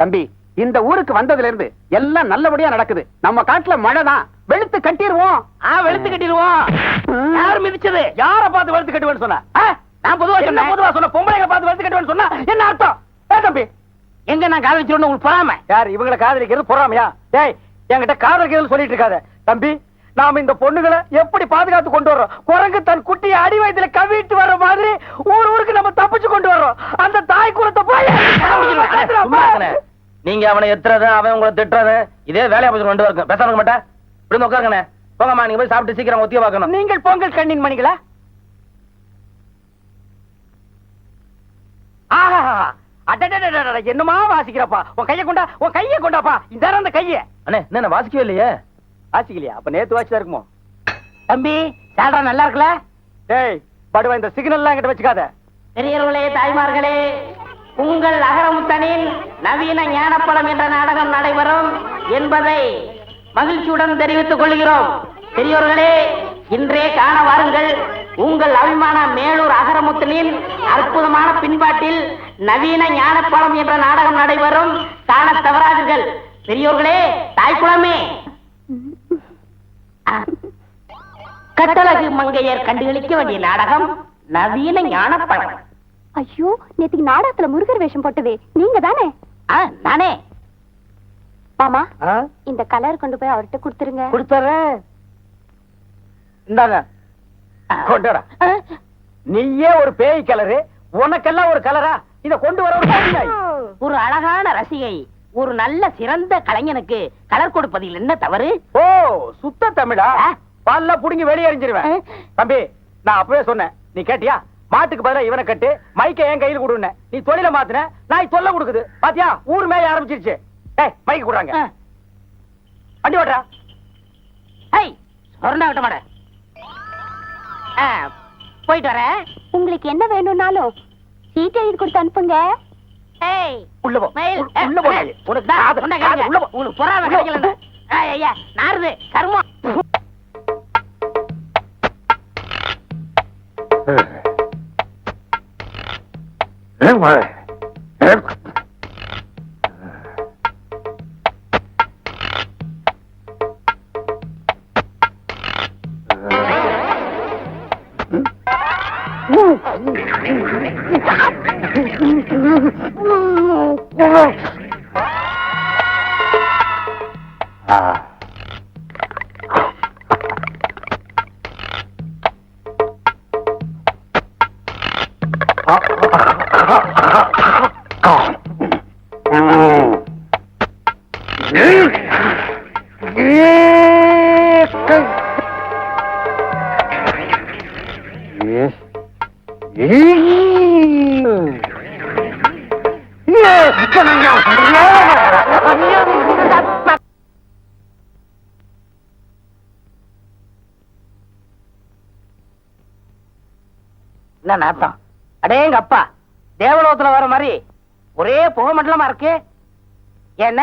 தம்பி, இந்த ஊருக்கு வந்ததுல இருந்து எல்லாம் நல்லபடியா நடக்குது. நம்ம காட்டுல மழைதான். வெளுத்து கட்டிடுவோம். வெளுத்து கட்டிடுவோம். யார் மிதிச்சது? யார பார்த்து வெளுத்து கட்டுவேன்னு சொன்ன? நான் பொதுவா சொன்ன பொம்பளைங்க பார்த்து வெளுத்து கட்டுவேன்னு சொன்னா என்ன அர்த்தம்? தம்பி, எங்க நான் காதலிச்சிருந்தேன் உங்களுக்கு பொறாம? யார் இவங்களை காதலிக்கிறது பொறாமையா? டேய், என்கிட்ட காதலிக்கிறது சொல்லிட்டு இருக்காத. தம்பி, நாம இந்த பொண்ணுகளை எப்படி பாதுகாத்து கொண்டு வர்றோம்? குரங்கு தன் குட்டியை அடி வயதுல கவிட்டு வர்ற மாதிரி ஊருக்கு நம்ம தப்பிச்சு கொண்டு வர்றோம். அந்த தாய் குலத்தை போய் நீங்க அவனை எத்துறது, அவன் உங்களை திட்டுறது, இதே வேலையா போச்சு. 2 பேருக்கும் பேசாம மாட்டேன். இப்படி உட்காருங்கண்ணே. போங்கம்மா, நீங்க போய் சாப்பிட்டு சீக்கிரம் ஒத்திய பார்க்கணும். நீங்கள் பொங்கல் கண்ணின் மணிகளா? என்னமா வாசிக்கிறப்பா? உன் கையை கொண்டா, உன் கையை கொண்டாப்பா. இந்த அந்த கைய அண்ணே, என்ன வாசிக்கவே இல்லையே? வாசிக்கலையா? அப்ப நேத்து வாசிதான் இருக்குமோ? தம்பி, சாடா நல்லா இருக்குல்ல? டேய் படுவா, இந்த சிக்னல் எல்லாம் கிட்ட வச்சுக்காத. பெரியவர்களே, தாய்மார்களே, உங்கள் அகரமுத்தனின் நவீன ஞானப்படம் என்ற நாடகம் நடைபெறும் என்பதை மகிழ்ச்சியுடன் தெரிவித்துக் கொள்கிறோம். பெரியோர்களே, இன்றே காண வாருங்கள். உங்கள் அபிமான மேலூர் அகரமுத்தனின் அற்புதமான பின்பாட்டில் நவீன ஞானப்படம் என்ற நாடகம் நடைபெறும். காண தவறாதீர்கள். பெரியோர்களே, தாய்க்குளமே, கட்டழகு மங்கையர் கண்டுகளிக்க வேண்டிய நாடகம் நவீன ஞானப்படம். ஐயோ, நேத்துக்கு நாடகத்துல முருகர் வேஷம் போட்டதே நீங்க தானே? நானே. மாமா, இந்த கலர் கொண்டு போய் அவர்கிட்ட கொடுத்துருங்க. கொடுத்துறேன். இந்தாங்க, கொண்டுடா. நீயே ஒரு பேய் கலரு, உனக்கெல்லாம் ஒரு கலரா? இத கொண்டு வர ஒரு அழகான ரசிகை, ஒரு நல்ல சிறந்த கலைஞனுக்கு கலர் கொடுப்பதில் என்ன தவறு? ஓ, சுத்த தமிழா? பால்ல புடுங்கி வெளியே எறிஞ்சிருவேன். தம்பி, நான் அப்பவே சொன்னேன், நீ கேட்டியா? மாட்டுக்கு பதிலா இவனை கட்டு, மைக்க என் கையில் கொடுன. நீ தொழில மாத்தின, நாய் தொல்லை கொடுக்குது. பாத்தியா, ஊர் மேய ஆரம்பிச்சிருச்சு. ஏய், மைக்கு கொடுறாங்க. வண்டி ஓட்டுறா. ஏய், சொரணா விட்ட மாட. போயிட்டு வரேன். உங்களுக்கு என்ன வேணும்னாலும் சீட் எழுதி கொடுத்து அனுப்புங்க. ஏய், உள்ள போ. உள்ள போ. உனக்கு உள்ள போ. உங்களுக்கு பொறாம கிடைக்கல. ஐயா, நாருது கர்மம். என்ன நாத்தம்? அடேங்க அப்பா, தேவலோகத்துல வர மாதிரி ஒரே புகை மண்டலமா இருக்கு. என்ன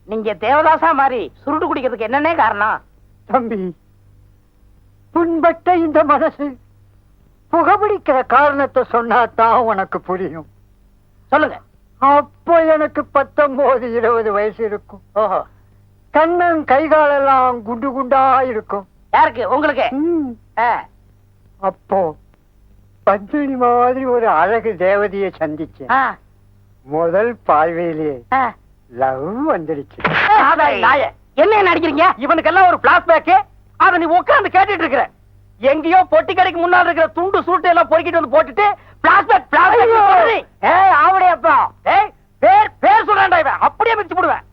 நீங்க தேவதாசா மாதிரி சுருட்டு குடிக்கிறதுக்கு என்னன்னே காரணம்? தம்பி, புண்பட்ட இந்த மனசு புகைப்பிடிக்கிற காரணத்தை சொன்னாதான் உனக்கு புரியும். சொல்லுங்க. அப்போ எனக்கு 19-20 வயசு இருக்கும். ஓஹோ. கண்ணன் கைகாலெல்லாம் குண்டு குண்டா இருக்கும். யாருக்கு? உங்களுக்கு? அப்போ பத்மினி மாதிரி ஒரு அழகு தேவதையை சந்திச்சேன். முதல் பார்வையிலேயே லவ் வந்துடுச்சு. என்ன நடிக்கிறீங்க? இவனுக்கெல்லாம் ஒரு பிளாஷ்பேக். அத நீ உட்கார்ந்து கேட்டுட்டு இருக்கிற. எங்கேயோ பொட்டி கடைக்கு முன்னாடி இருக்கிற துண்டு சூட்டு எல்லாம் பொறுக்கிட்டு வந்து போட்டுட்டு பிளாஷ்பேக் ஆவடையப்பா. பேர் சொல்றான்டா இவன். அப்படியே மிச்சு போடுவேன்.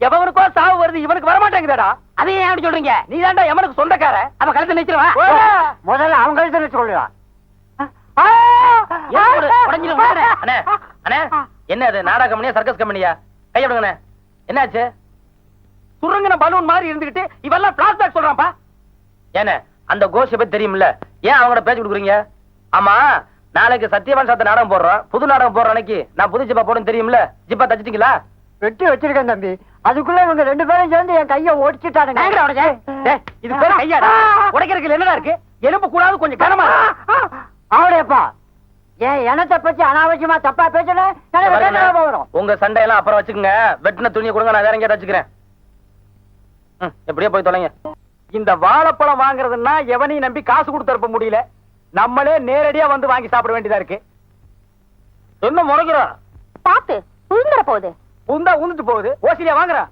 எவனுக்கோ சாவு வருது, இவனுக்கு வரமாட்டேங்குதா? அதையும் ஏன் சொல்றீங்க? நீ தான்டா எவனுக்கு சொந்தக்கார. அவன் கழுத்தை நினைச்சிருவான். முதல்ல அவன் கழுத்தை நினைச்சு கொள்ளுவான். என்ன அது? நாடக கம்பெனியா, சர்க்கஸ் கம்பெனியா? கையடுங்கண்ணே. என்னாச்சு? சுருங்கின பலூன் மாதிரி இருந்துகிட்டு இவெல்லாம் பிளாஷ்பேக் சொல்றான்ப்பா. ஏன அந்த கோஷ பத்தி தெரியுமில்ல, ஏன் அவங்களோட பேச்சு கொடுக்குறீங்க? ஆமா, நாளைக்கு சத்தியவான் சாத்த நாடகம் போடுறோம். புது நாடகம் போடுற அன்னைக்கு நான் புது ஜிப்பா போடுன்னு தெரியுமில்ல? ஜிப்பா தச்சிட்டீங்களா? வெட்டி வச்சிருக்கேன் தம்பி. அதுக்குள்ள இவங்க 2 பேரும் சேர்ந்து என் கைய ஓடிச்சுட்டானுங்க. இது பேர் கையாடா? உடைக்கிறதுக்கு என்னடா இருக்கு? எலும்பு கூடாது, கொஞ்சம் கனமா. அவடையப்பா, ஏன் எனத்தை பத்தி அனாவசியமா தப்பா பேசுறேன் வரும். உங்க சண்டையெல்லாம் அப்புறம் வச்சுக்கோங்க. வெட்டின துணியை கொடுங்க, நான் வேற எங்கேயாவது வச்சுக்கிறேன். எப்படியே போய் தொலைங்க. இந்த வாழைப்பழம் வாங்குறதுன்னா எவனையும் நம்பி காசு கொடுத்து அனுப்ப முடியல. நம்மளே நேரடியா வந்து வாங்கி சாப்பிட வேண்டியதா இருக்கு. என்ன முறைக்கிற? பாத்து உழுந்துற போகுது. உந்தா உந்துட்டு போகுது. ஓசிலியா வாங்குறான்.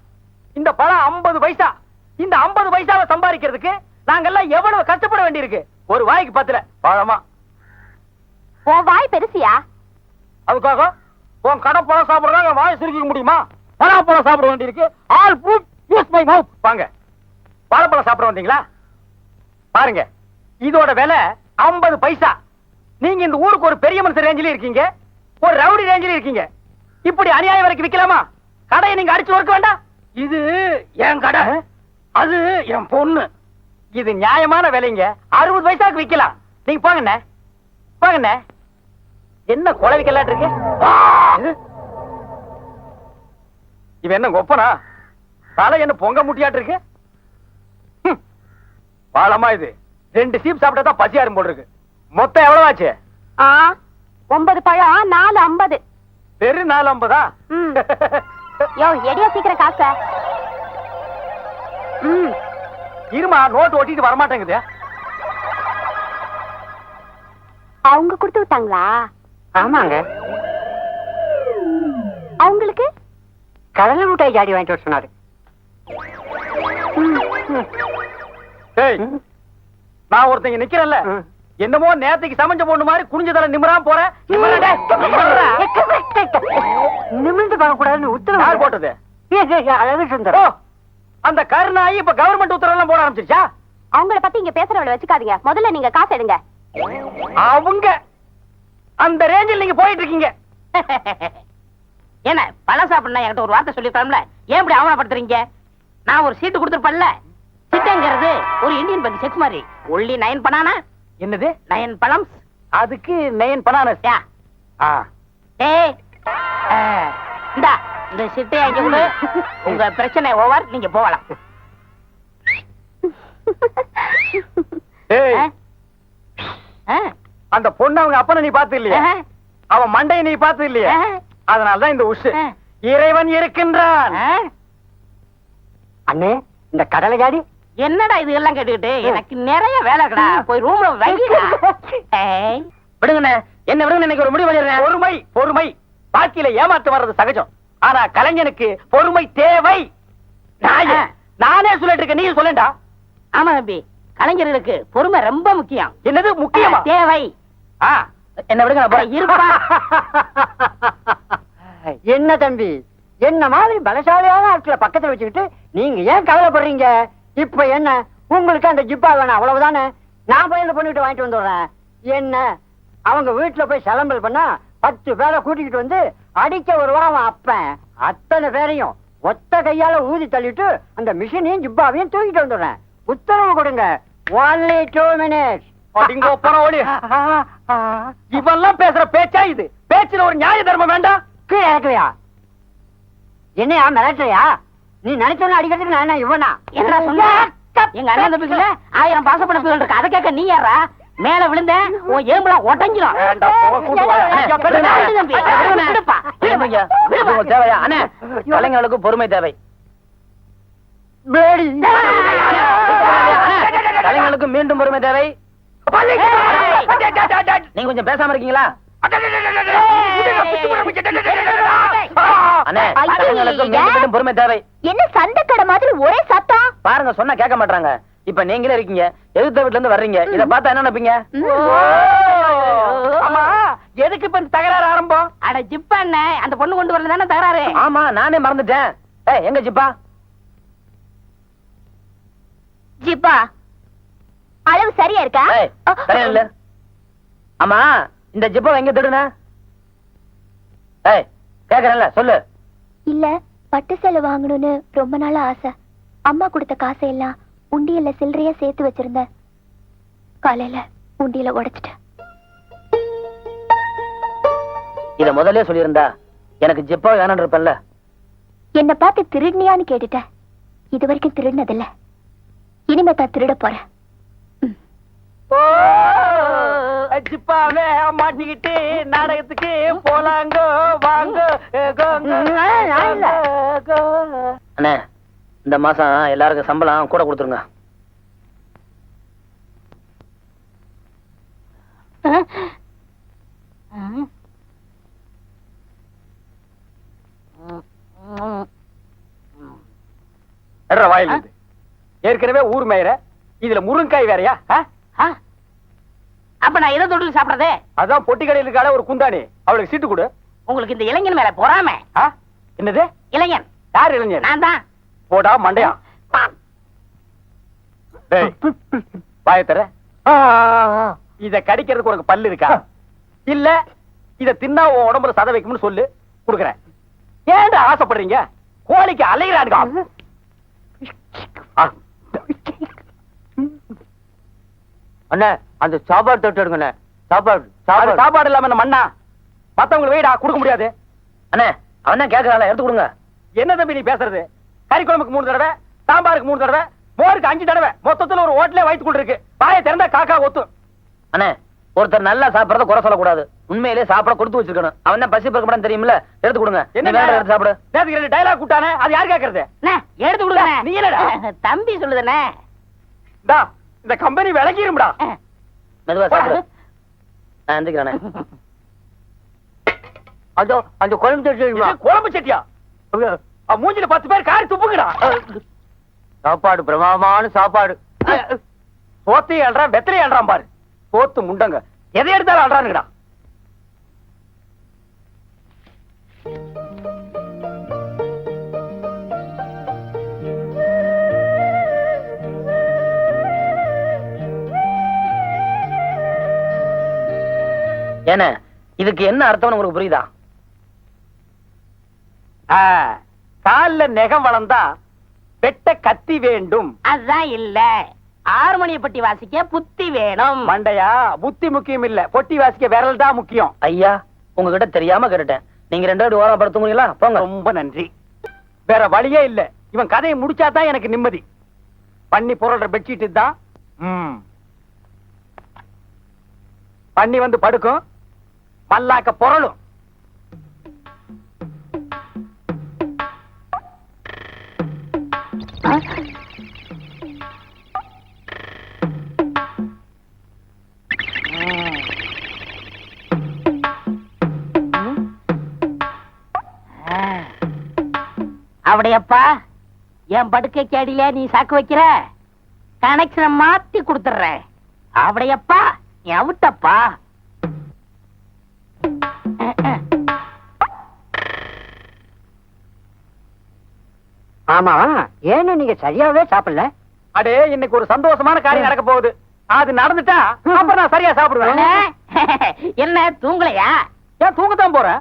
இந்த பழம் 50 பைசா. இந்த 50 பைசாவை சம்பாதிக்கிறதுக்கு நாங்கெல்லாம் எவ்வளவு கஷ்டப்பட வேண்டியிருக்கு. ஒரு வாய்க்கு 10 பழமா. உன் வாய் பெருசியா? அதுக்காக உன் கடை பழம் சாப்பிடுறதா வாய் சுருக்கிக்க முடியுமா? பழம் சாப்பிட வேண்டியிருக்கு. All food use my mouth. வாங்க, வாழைப்பழம் சாப்பிட வந்தீங்களா? பாருங்க, இதோட விலை 50 பைசா. நீங்க இந்த ஊருக்கு ஒரு பெரிய மனுஷன் ரேஞ்சில இருக்கீங்க, ஒரு ரவுடி ரேஞ்சில இருக்கீங்க. இப்படி அநியாயம் வரைக்கும் விக்கலாமா? கடையை நீங்க அடிச்சு ஒர்க்க வேண்டாம். இது என் கடை, அது என் பொண்ணு. இது நியாயமான விலைங்க. 60 பைசாக்கு விக்கலாம். நீங்க போங்கண்ணே, போங்கண்ணே. என்ன குழவிக்கலாட்டு இருக்கு? இவன் என்ன கொப்பனா? தலை என்ன பொங்க முட்டியாட்டு இருக்கு? பாலமா இது 2 சீப் சாப்பிட்டா தான் பசியாரும் போல் இருக்கு. மொத்தம் எவ்வளவு ஆச்சு? 9 பழம் 4.50. வெறும் 4.50. யோ எடியா சீக்கிரம் காச. இருமா, நோட்டு ஒட்டிட்டு வரமாட்டேங்குது. அவங்க கொடுத்து விட்டாங்களா? ஆமாங்க. அவங்களுக்கு கடலை மிட்டாய் ஜாடி வாங்கிட்டு வர சொன்னாரு. நான் ஒருத்தங்க நிக்கிறேன்ல, என்னமோ நேத்துக்கு சமைஞ்ச பொண்ணு மாதிரி குனிஞ்ச தலை நிமிராம போறேன். நிமிர்ந்து பார்க்க கூடாதுன்னு உத்தரவு யார் போட்டது? அந்த கருணாயி இப்ப கவர்மெண்ட் உத்தரவு எல்லாம் போட ஆரம்பிச்சிருச்சா? அவங்கள பத்தி இங்க பேசுறவளை வச்சுக்காதீங்க. முதல்ல நீங்க காசு எடுங்க. அவங்க அந்த ரேஞ்சில் நீங்க போயிட்டு இருக்கீங்க. என்ன பழம் சாப்பிடணும் என்கிட்ட ஒரு வார்த்தை சொல்லிருக்காங்களே, ஏன் இப்படி அவமானப்படுத்துறீங்க? நான் ஒரு சீட்டு கொடுத்துருப்பேன்ல. சிட்டங்கிறது ஒரு இந்தியன் பங்கு செக் மாதிரி. Only 9 banana. என்னது 9 பழம்? அதுக்கு 9 பனானா. ஏய், இந்தா இந்த சிட்டை அங்க கொடு. உங்க பிரச்சனை ஓவர், நீங்க போகலாம். அந்த பொண்ணு அவங்க அப்பனை நீ பார்த்து இல்லையா? அவன் மண்டையை நீ பார்த்து இல்லையா? அதனாலதான் இந்த உஷு. இறைவன் இருக்கின்றான். அண்ணே, இந்த கடலை ஜாடி என்னடா இது எல்லாம் கேட்டுக்கிட்டு? எனக்கு நிறைய வேலை இருக்கடா. போய் ரூம்ல வைக்கடா. விடுங்கண்ணே, என்ன விடுங்க. இன்னைக்கு ஒரு முடிவு பண்ணிடுறேன். பொறுமை, பொறுமை. பாக்கியில ஏமாத்து வர்றது சகஜம். ஆனா கலைஞனுக்கு பொறுமை தேவை. நானே சொல்லிட்டு இருக்கேன், நீ சொல்லண்டா. ஆமா தம்பி, கலைஞர்களுக்கு பொறுமை ரொம்ப முக்கியம். என்னது முக்கியமா? தேவை. என்ன விடுங்க, நான் போறேன். இருப்பா. என்ன தம்பி, என்ன மாதிரி பலசாலியான ஆட்களை பக்கத்துல வச்சுக்கிட்டு நீங்க ஏன் கவலைப்படுறீங்க? இப்ப என்ன உங்களுக்கு அந்த ஜிப்பா வேணும், அவ்வளவுதானே. நான் போய் இந்த பொண்ணுகிட்ட வாங்கிட்டு வந்துடுறேன். என்ன அவங்க வீட்டுல போய் சலம்பல் பண்ணா 10 பேரை கூட்டிக்கிட்டு வந்து அடிக்க ஒரு வாரம் அப்பன் அத்தனை பேரையும் ஒத்த கையால ஊதி தள்ளிட்டு அந்த மிஷினையும் ஜிப்பாவையும் தூக்கிட்டு வந்துடுறேன். உத்தரவு கொடுங்க. only 2 minutes. இவெல்லாம் பேசுற பேச்சா இது? பேச்சுல ஒரு நியாய தர்மம் வேண்டாம். கீழே இறக்கலையா? என்னையா மிரட்டுறியா? நீ நினைச்சோன்னு அடிக்கிறதுக்கு நான் என்ன இவனா? என்ன சொல்ல? எங்க அண்ணன் தம்பிக்குள்ள 1000 பாசப்படப்புகள் இருக்கு. அதை கேட்க நீ யாரா? மேல விழுந்த உன் எலும்புலாம் உடைஞ்சிரும். தேவையா அண்ணே? கலைஞர்களுக்கு பொறுமை தேவை. கலைஞர்களுக்கு மீண்டும் பொறுமை தேவை. நீங்க கொஞ்சம் பேசாம இருக்கீங்களா? பொறுமை தேவை. என்ன சண்டை கடை மாதிரி ஒரே சத்தம்? பாருங்க, சொன்னா கேட்க மாட்டாங்க. இப்ப நீங்களே இருக்கீங்க, எதிர்த்த வீட்டுல இருந்து வர்றீங்க. இத பார்த்தா என்ன நினைப்பீங்க? ஆமா, எதுக்கு இப்ப தகராறு ஆரம்பம்? அட ஜிப்பா என்ன, அந்த பொண்ணு கொண்டு வரல தானே தகராறு? ஆமா, நானே மறந்துட்டேன். எங்க ஜிப்பா? ஜிப்பா அளவு சரியா இருக்கா? சரியா இல்ல. ஆமா, இந்த ஜிப்பா எங்க தேடுன? கேக்குறேன்ல, சொல்லு. இல்ல, பட்டு சேலை வாங்கணும்னு ரொம்ப நாளா ஆசை. அம்மா கொடுத்த காசையெல்லாம் உண்டியல்ல சில்லறையா சேர்த்து வச்சிருந்தேன். காலையில உண்டியல உடைச்சிட்டேன். இத முதல்ல சொல்லியிருந்தா எனக்கு ஜிப்பா வேணும்னு இருப்பேன்ல. என்ன பார்த்து திருடினியான்னு கேட்டுட்டேன். இது வரைக்கும் திருடினதில்ல. இனிமே தான் திருட போறேன். ஓ ஜிப்பாவே மாட்டிக்கிட்டு நாடகத்துக்கு போலாங்கோ வாங்கோ அண்ணே இந்த மாசம் எல்லாருக்கும் சம்பளம் கூட கொடுத்துருங்க. வாயில் ஏற்கனவே ஊர் மேயற இதுல முருங்காய் வேறையா? அப்ப நான் எதை தொழில் சாப்பிடறதே? அதான் பொட்டி கடையில் இருக்கால ஒரு குந்தாணி, அவளுக்கு சீட்டு கொடு. உங்களுக்கு இந்த இளைஞன் மேல பொறாம. என்னது இளைஞன்? யார் இளைஞன்? நான் தான். போடா மண்டையா. வாய தர. இத கடிக்கிறதுக்கு உனக்கு பல்லு இருக்கா? இல்ல இத தின்னா உன் உடம்புல சத வைக்கும்னு சொல்லு, குடுக்குறேன். ஏன்டா ஆசைப்படுறீங்க? கோழிக்கு அலைகிறானுங்க. அண்ணா அந்த சாப்பாடு தொட்டு எடுங்க. சாப்பாடு இல்லாம என்ன மண்ணா? மத்தவங்களுக்கு வெயிடா கொடுக்க முடியாது. அண்ணே அவன் தான் கேட்கறான், எடுத்து கொடுங்க. என்ன தம்பி நீ பேசுறது? கறி குழம்புக்கு 3 தடவை, சாம்பாருக்கு 3 தடவை, மோருக்கு 5 தடவை, மொத்தத்துல ஒரு ஹோட்டலே வைத்து கொண்டு இருக்கு. வாயை திறந்தா காக்கா ஒத்தும். அண்ணே ஒருத்தர் நல்லா சாப்பிடறத குறை சொல்லக்கூடாது. உண்மையிலே சாப்பிட கொடுத்து வச்சிருக்கணும். அவன் தான் பசி பறக்க மாட்டான்னு தெரியுமில்ல, எடுத்து கொடுங்க. என்ன எடுத்து சாப்பிடு. நேத்துக்கு 2 டயலாக் கூட்டானே, அது யார் கேக்குறது? எடுத்து கொடுங்க. நீ என்னடா தம்பி சொல்லுதுண்ணே. இந்த கம்பெனி விலகிரும்டா. மெதுவா சாப்பிடு. நான் எந்திரிக்கிறேனே. அதோ அந்த குழம்பு சட்டி. குழம்பு சட்டியா? மூஞ்சில 10 பேர் காரி துப்புங்கடா. சாப்பாடு பிரமாதமான சாப்பாடு. சோத்தையும் அல்றான், வெத்தலையும் அல்றான் பாரு. சோத்து முண்டங்க எதை எடுத்தாலும் அல்றானுங்கடா. ஏன இதுக்கு என்ன அர்த்தம் உங்களுக்கு புரியுதா? கால்ல நெகம் வளர்ந்தா வெட்ட கத்தி வேண்டும். அதான் இல்ல, ஹார்மோனிய பட்டி வாசிக்க புத்தி வேணும். மண்டையா, புத்தி முக்கியம் இல்ல, பொட்டி வாசிக்க விரல் தான் முக்கியம். ஐயா உங்ககிட்ட தெரியாம கேட்டுட்டேன். நீங்க 2 பேரும் ஓரம் படுத்துங்களா? போங்க. ரொம்ப நன்றி. வேற வழியே இல்ல. இவன் கதையை முடிச்சாதான் எனக்கு நிம்மதி. பண்ணி பொருள்ற பெட்ஷீட் தான். பண்ணி வந்து படுக்கும், மல்லாக்க பொருளும். அப்படியப்பா என் படுக்கை கேடியில நீ சாக்கு வைக்கிற, கனெக்ஷனை மாத்தி கொடுத்துறேன். அப்படியப்பா நீ அவுட்டப்பா. ஆமா, ஏன்னு நீங்க சரியாவே சாப்பிடல? அடே இன்னைக்கு ஒரு சந்தோஷமான காரியம் நடக்க போகுது. அது நடந்துட்டா அப்புறம் நான் சரியா சாப்பிடுவேன். என்ன தூங்கலையா? ஏன் தூங்கத்தான் போறேன்.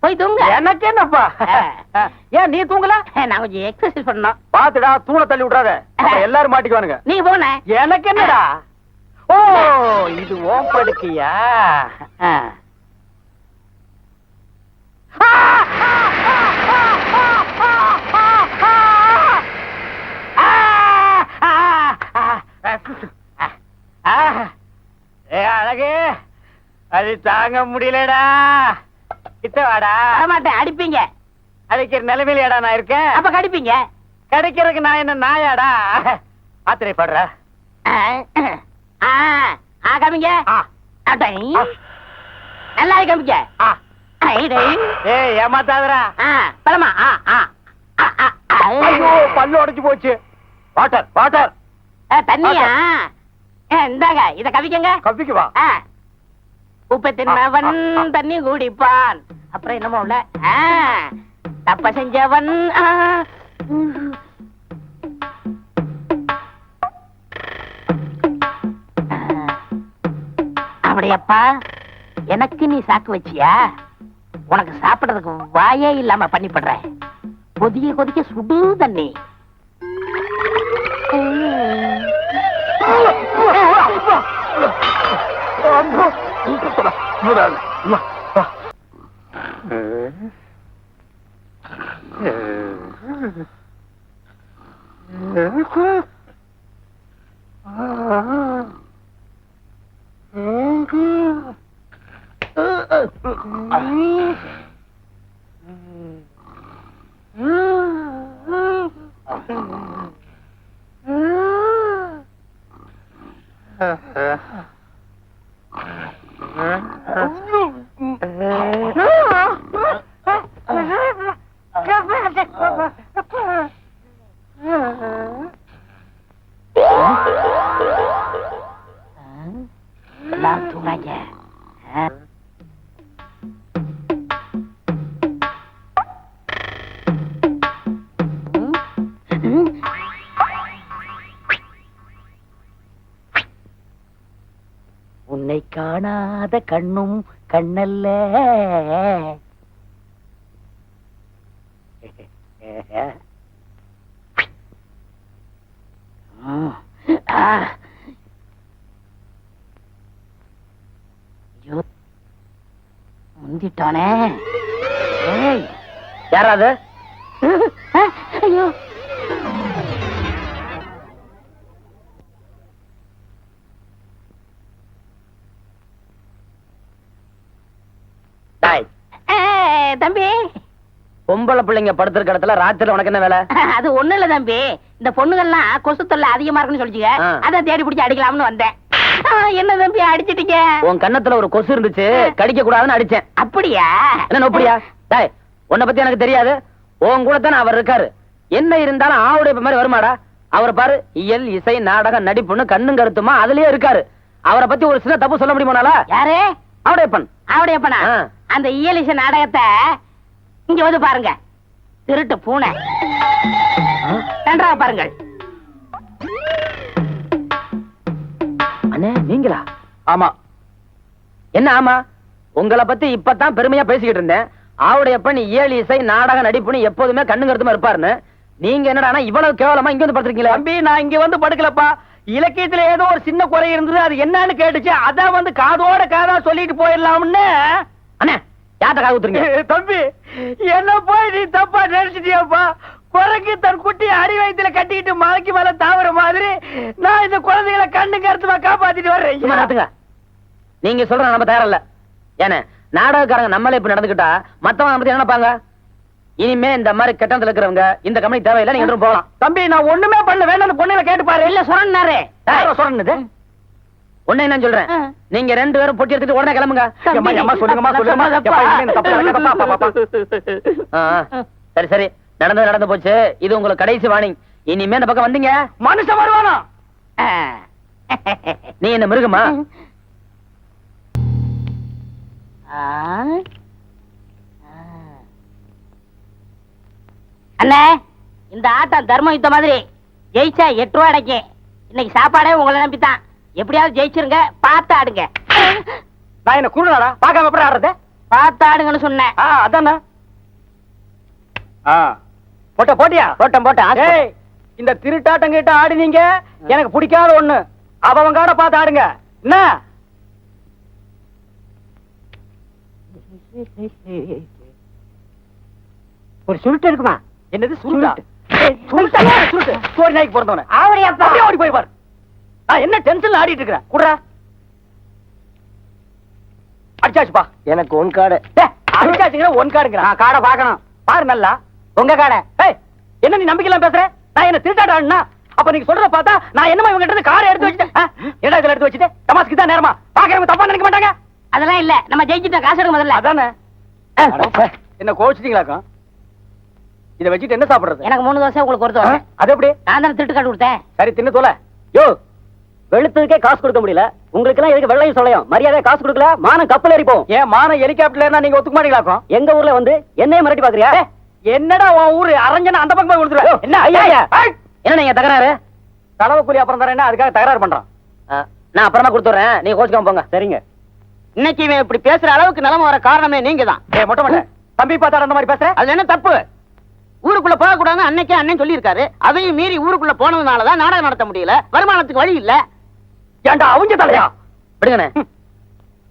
போய் தூங்க. எனக்கு என்னப்பா? ஏன் நீ தூங்கல? நான் கொஞ்சம் எக்ஸசைஸ் பண்ணணும். பாத்துடா, தூண தள்ளி விடாத, எல்லாரும் மாட்டிக்குவானுங்க. நீ போன. எனக்கு என்னடா? ஓ இது ஓம் படுக்கையா? அழகு, அது தாங்க முடியலடா. கிட்ட வாடா. மாட்டேன், அடிப்பீங்க. அடிக்கிற நிலைமையிலடா நான் இருக்கேன். அப்ப கடிப்பீங்க. கிடைக்கிறதுக்கு நான் என்ன நாயாடா? ஆத்திரைப்படுற. காமிங்க. நல்லா காமிங்க. ஏமாத்தாதரா. பழமா. ஐயோ பல்லு உடைச்சு போச்சு. Water water. தண்ணியா? இந்தாங்க, இத கவிக்கங்க. கவிக்குவா? உப்பை தின்னவன் தண்ணி குடிப்பான். அப்புறம் என்னமோ உள்ள தப்ப செஞ்சவன். அப்படியப்பா எனக்கு நீ சாக்கு வச்சியா? உனக்கு சாப்பிடுறதுக்கு வாயே இல்லாம பண்ணி படுறேன். கொதிக்க கொதிக்க சுடு தண்ணி. எல்லாம் தூங்காங்க. உன்னை காணாத கண்ணும் கண்ணல்ல. முந்திட்டானே. யாராவது? ஐயோ, தம்பி, பொம்பளை பிள்ளைங்க படுத்திருக்க இடத்துல ராத்திரி உனக்கு என்ன வேலை? அது ஒண்ணு இல்ல தம்பி, இந்த பொண்ணுகள்லாம் கொசு தொல்லை அதிகமா இருக்குன்னு சொல்லிச்சுங்க. அத தேடி பிடிச்சி அடிக்கலாம்னு வந்தேன். என்ன தம்பி அடிச்சிட்டீங்க? உன் கன்னத்துல ஒரு கொசு இருந்துச்சு, கடிக்க கூடாதுன்னு அடிச்சேன். அப்படியா? என்ன நோப்படியா? டேய், உன்னை பத்தி எனக்கு தெரியாது. உன் கூட தானே அவர் இருக்காரு. என்ன இருந்தாலும் ஆவுடைய மாதிரி வருமாடா? அவரை பாரு, இயல், இசை, நாடகம், நடிப்புன்னு கண்ணும் கருத்துமா அதுலயே இருக்காரு. அவரை பத்தி ஒரு சின்ன தப்பு சொல்ல முடியுமானால? யாரு? ஆவுடையப்பன். ஆவுடையப்பனா? அந்த இயல், இசை, நாடகத்தை இங்க வந்து பாருங்க. திருட்டு பூனை. நன்றாக பாருங்கள். அண்ணே, நீங்களா? ஆமா. என்ன ஆமா? உங்களை பத்தி இப்பதான் பெருமையா பேசிக்கிட்டு இருந்தேன். ஆவுடையப்பன் இயல், இசை, நாடக, நடிப்புன்னு எப்போதுமே கண்ணு கருத்துமா இருப்பாருன்னு. நீங்க என்னடா இவ்வளவு கேவலமா இங்க வந்து படுத்துருக்கீங்களா? தம்பி, நான் இங்க வந்து படுக்கலப்பா. இலக்கியத்துல ஏதோ ஒரு சின்ன குறை இருந்தது, அது என்னன்னு கேட்டுச்சு. அதான் வந்து காதோட காதா சொல்லிட்டு போயிடலாம்னு. அண்ணே, யார்ட்ட காது ஊத்துறீங்க? தம்பி, என்ன போய் நீ தப்பா நினைச்சிட்டியாப்பா? குரங்கு தன் குட்டி அடி வயித்துல கட்டிக்கிட்டு மலைக்கு மேல தாவற மாதிரி நான் இந்த குழந்தைகளை கண்ணு கருத்துமா காப்பாத்திட்டு வர்றேன். நீங்க சொல்ற நம்ம தயாரில்ல. ஏன்னா நாடகக்காரங்க நம்மளே இப்ப நடந்துக்கிட்டா மத்தவங்க நம்ம என்ன நினைப்பாங்க? இனிமே இந்த மாதிரி கெட்டத்துல இருக்கிறவங்க இந்த கம்பெனி தேவையில்லை, நீங்க என்றும் போகலாம். தம்பி, நான் ஒண்ணுமே பண்ண வேண்டாம். பொண்ணுல கேட்டு பாரு. இல்ல சொன்னாரு. சொன்னது ஒண்ணு என்ன சொல்றேன், நீங்க ரெண்டு பேரும் பொட்டி எடுத்துட்டு உடனே கிளம்புங்க. சரி சரி, நடந்து போச்சு. இது உங்களுக்கு கடைசி வார்னிங். இனிமே இந்த பக்கம் வந்தீங்க மனுஷன் வருவானா? நீ என்ன மிருகமா? அண்ணே, இந்த ஆட்டம் தர்மம் யுத்த மாதிரி. ஜெயிச்சா 8 ரூபாய் அடைக்கும். இன்னைக்கு சாப்பாடே உங்களை நம்பித்தான். எப்படியாவது ஜெயிச்சிருங்க, பார்த்து ஆடுங்க. நான் என்ன கூடுதலா பாக்காம எப்படி ஆடுறது? பார்த்து ஆடுங்கன்னு சொன்னேன். அதானே. போட்டியா? போட்டேன். இந்த திருட்டாட்டம் கிட்ட ஆடுனீங்க, எனக்கு பிடிக்காத ஒண்ணு. அவங்காட பார்த்து ஆடுங்க. என்ன ஒரு சுருட்டு இருக்குமா? என்னது சுருட்டா? சுருட்டு சோறு நாய்க்கு பிறந்தவன ஓடி போய் பாரு. நான் என்ன டென்ஷன்ல ஆடிட்டு இருக்கிறேன். குடுறா. அடிச்சாச்சுப்பா. எனக்கு ஒன் கார்டு. அடிச்சாச்சுங்க ஒன் கார்டுங்க. காடை பாக்கணும். பாரு நல்லா உங்க காடை. என்ன நீ நம்பிக்கலாம் பேசுற? நான் என்ன திருட்டாடா? அப்ப நீங்க சொல்றத பார்த்தா நான் என்னமா இவங்க கிட்ட காரை எடுத்து வச்சுட்டேன். என்ன இதுல எடுத்து வச்சுட்டு தமாஸ்க்கு தான் நேரமா பாக்குறவங்க தப்பா நினைக்க மாட்டாங்க. அதெல்லாம் இல்ல, நம்ம ஜெயிச்சிட்டோம். காசு எடுக்க முதல்ல. அதானே. என்ன கோவிச்சிட்டீங்களாக்கும்? இதை வச்சுட்டு என்ன சாப்பிடுறது? எனக்கு 3 தோசை, உங்களுக்கு ஒரு தோசை. அது எப்படி? நான் தானே திருட்டு காட்டு கொடுத்தேன். சரி, தின்னு தோல. யோ, வெளுத்ததுக்கே காசு கொடுக்க முடியல, உங்களுக்கு எல்லாம் எதுக்கு வெள்ளையும் சொல்லையும்? மரியாதை காசு கொடுக்கல, மானம் கப்பல் ஏறி போகும். ஏன் மானம் ஹெலிகாப்டர்ல நீங்க ஒத்துக்க மாட்டீங்களாக்கும்? எங்க ஊர்ல வந்து என்னைய மிரட்டி பாக்குறியா? என்னடா உன் ஊரு அரஞ்சனா அந்த பக்கம் போய் கொடுத்துருவேன். என்ன ஐயா? என்ன நீங்க தகராறு? தடவை கூலி அப்புறம் தரேன், அதுக்காக தகராறு பண்றான். நான் அப்புறமா கொடுத்துறேன், நீங்க கோச்சுக்காம போங்க. சரிங்க. இன்னைக்கு இவன் இப்படி பேசுற அளவுக்கு நிலைமை வர காரணமே நீங்க தான். மொட்டை மொட்டை தம்பி பார்த்தா அந்த மாதிரி பேசுற, அது என்ன தப்பு? ஊருக்குள்ள போக கூடாது அன்னைக்கே அண்ணன் சொல்லி இருக்காரு. அதையும் மீறி ஊருக்குள்ள போனதுனாலதான் நாடகம் நடத்த முடியல, வருமானத்துக்கு வழி இல்ல. ஏண்டா அவங்க தலையா? விடுங்கண்ணே.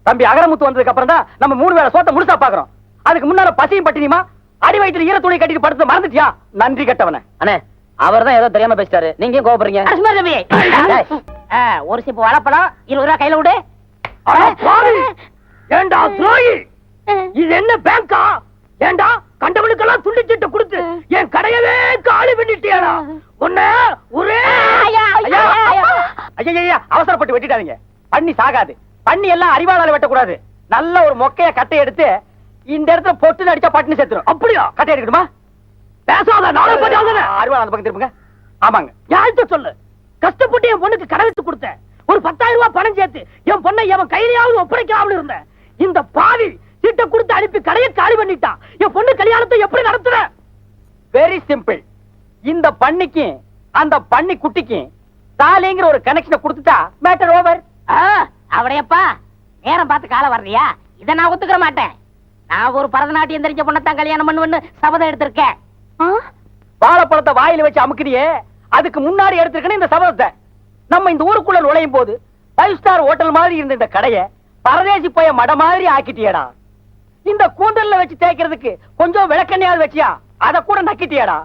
தம்பி அகரமுத்து வந்ததுக்கு அப்புறம் தான் நம்ம 3 வேளை சோத்த முழுசா பாக்குறோம். அதுக்கு முன்னால பசியும் பட்டினியுமா அடி வயிற்றுல ஈர துணி கட்டிட்டு படுத்து மறந்துட்டியா? நன்றி கட்டவன. அண்ணே, அவர் தான் ஏதோ தெரியாம பேசிட்டாரு, நீங்க கோபப்படுறீங்க. ஒரு சிப்பு வாழைப்பழம் 20 ரூபாய் கையில விடு. ஏண்டா துரோகி, இது என்ன பேங்கா? ஏண்டா கண்டவனுக்கெல்லாம் துண்டிச்சிட்டு கொடுத்து என் கடையவே காலி பண்ணிட்டியாடா உன்ன ஒரே ஐயா, ஐயா, ஐயா. ஐயா அவசரப்பட்டு வெட்டிடாதீங்க. பண்ணி சாகாது. பண்ணி எல்லாம் அறிவாளால வெட்டக்கூடாது. நல்ல ஒரு மொக்கைய கட்டை எடுத்து இந்த இடத்துல பொட்டு அடிச்சா பட்டுன்னு செத்துரும். அப்படியா? கட்டை எடுக்கணுமா? பேசாத நாளை பத்தி அறிவாள அந்த பக்கம் திரும்புங்க. ஆமாங்க. யார்கிட்ட சொல்லு? கஷ்டப்பட்டு என் பொண்ணுக்கு கடவுத்து கொடுத்தேன். ஒரு 10,000 ரூபாய் பணம் சேர்த்து என் பொண்ணை எவன் கையிலாவது ஒப்படைக்கலாம்னு இருந்தேன். இந்த பாவி சீட்டை கொடுத்து அனுப்பி கடையை காலி பண்ணிட்டான். என் பொண்ணு கல்யாணத்தை எப்படி நடத்துற? Very simple. இந்த பண்ணிக்கு அந்த பண்ணி குட்டிக்கு தாலிங்கிற ஒரு கனெக்ஷனை கொடுத்துட்டா மேட்டர் ஓவர். அவடையப்பா நேரம் பார்த்து காலம் வர்றியா? இதை நான் ஒத்துக்கிற மாட்டேன். நான் ஒரு பரதநாட்டியம் தெரிஞ்ச பொண்ணத்தான் கல்யாணம் பண்ணுவேன்னு சபதம் எடுத்திருக்கேன். வாழைப்பழத்தை வாயில வச்சு அமுக்கிறியே, அதுக்கு முன்னாடி எடுத்திருக்கணும் இந்த சபதத்தை. நம்ம இந்த ஊருக்குள்ள நுழையும் போது 5 ஸ்டார் ஹோட்டல் மாதிரி இருந்த இந்த கடையை பரதேசி போய மட மாதிரி ஆக்கிட்டியடா. இந்த கூந்தல்ல வச்சு தேய்க்கிறதுக்கு கொஞ்சம் விளக்கெண்ணையாவது வச்சியா, அத கூட நக்கிட்டியடா.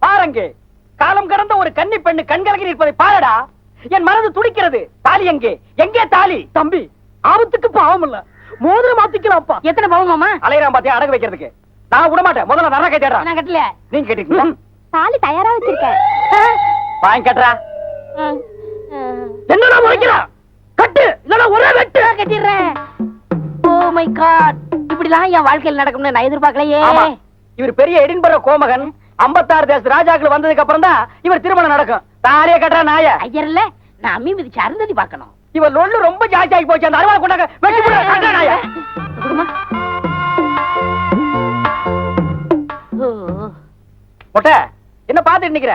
பாருங்க, காலம் கடந்த ஒரு கன்னி பெண்ணு கண்கலங்கி நிற்பதை பாருடா. என் மனது துடிக்கிறது. தாலி எங்கே? எங்கே தாலி? தம்பி, ஆபத்துக்கு பாவம் இல்ல, மோதிரம் மாத்திக்கலாம்ப்பா. எத்தனை பவுன் மாமா? அலையறான் பாத்தியா அடகு வைக்கிறதுக்கு. நான் விட மாட்டேன். முதல்ல நர கட்டிடா. நான் கட்டல. நீங்க கட்டிட்டீங்களா? தாலி தயாரா வச்சிருக்கேன். வாங்கி கட்டுறா. என்னடா முறைக்கிறா? கட்டு இல்லனா ஒரே வெட்டு. கட்டிடுறேன். ஓ மை காட், இப்படிலாம் என் வாழ்க்கையில் நடக்கும்னு நான் எதிர்பார்க்கலையே. ஆமா, இவர் பெரிய எடின்பரோ கோமகன் 56 தேச ராஜாக்கள் வந்ததுக்கு அப்புறம் தான் இவர் திருமணம் நடக்கும். தாலியே கட்டுறா நாய. ஐயர் இல்ல, நான் அம்மி மிதிச்சு அருந்ததி பார்க்கணும். இவர் லொல்லு ரொம்ப ஜாஸ்தி ஆகி போச்சு. அந்த அருவாளை கொண்டாங்க. வெட்டி போடு. கட்டுறா நாய. மொட்டை என்ன பாத்துட்டு நிக்கிற?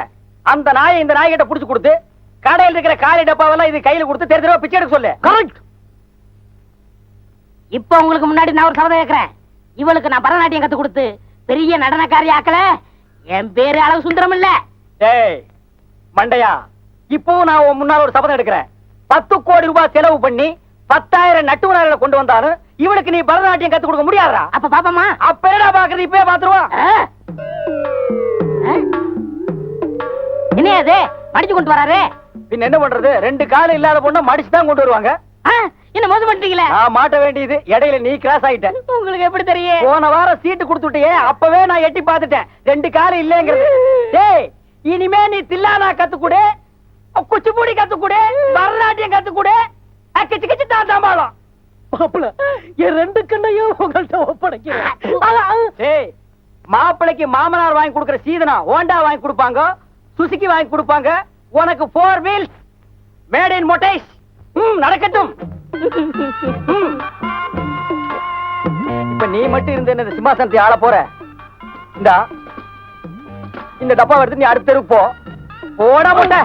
அந்த நாயை இந்த நாய்கிட்ட புடிச்சு கொடுத்து கடையில் இருக்கிற காலி டப்பாவெல்லாம் இது கையில கொடுத்து தெரு தெருவா பிச்சை எடுக்க சொல்லு. கரெக்ட். இப்ப உங்களுக்கு முன்னாடி நான் ஒரு சபதம் கேட்கிறேன். இவளுக்கு நான் பரதநாட்டியம் கத்து கொடுத்து பெரிய நடனக்காரி ஆக்கல, என் பேரு அளவு சுந்தரம் இல்ல. டேய் மண்டையா, இப்போ நான் உன் முன்னால ஒரு சபதம் எடுக்கிறேன். 10 கோடி ரூபாய் செலவு பண்ணி 10,000 நட்டுவனார்களை கொண்டு வந்தாலும் இவளுக்கு நீ பரதநாட்டியம் கத்து கொடுக்க முடியாதா? அப்ப பாப்பமா? அப்ப என்னடா பாக்குறது? இப்பவே பாத்துருவா. என்ன அது மடிச்சு கொண்டு வராரு? பின்ன என்ன பண்றது? 2 கால் இல்லாத பொண்ணு மடிச்சு தான் கொண்டு வருவாங்க. என்ன மோசம் பண்ணிட்டீங்களே? நான் மாட்ட வேண்டியது. இடையில நீ கிராஸ் ஆயிட்ட. உங்களுக்கு எப்படி தெரியும்? போன வாரம் சீட்டு கொடுத்துட்டியே, அப்பவே நான் எட்டி பார்த்துட்டேன் 2 கால் இல்லங்கிறது. டேய், இனிமே நீ தில்லானா கத்துக்கூடு, குச்சிப்புடி கத்துக்கூடு, பரதநாட்டியம் கத்துக்கூடு, கிச்சு கிச்சு தான் சம்பாளம். மாப்பிள, என் 2 கண்ணையும் உங்கள்ட்ட ஒப்படைக்கிறேன். டேய், மாப்பிளைக்கு மாமனார் வாங்கி கொடுக்கிற சீதனா ஹோண்டா வாங்கி கொடுப்பாங்க, சுசுகி வாங்கி கொடுப்பாங்க. உனக்கு 4 வீல்ஸ் மேட் இன் மொட்டைஸ். நடக்கட்டும். இப்ப நீ மட்டும் இருந்த இந்த சிம்மாசனத்தை ஆள போற. இந்த டப்பா எடுத்து நீ அடுத்த தெருக்கு போடா போட்ட.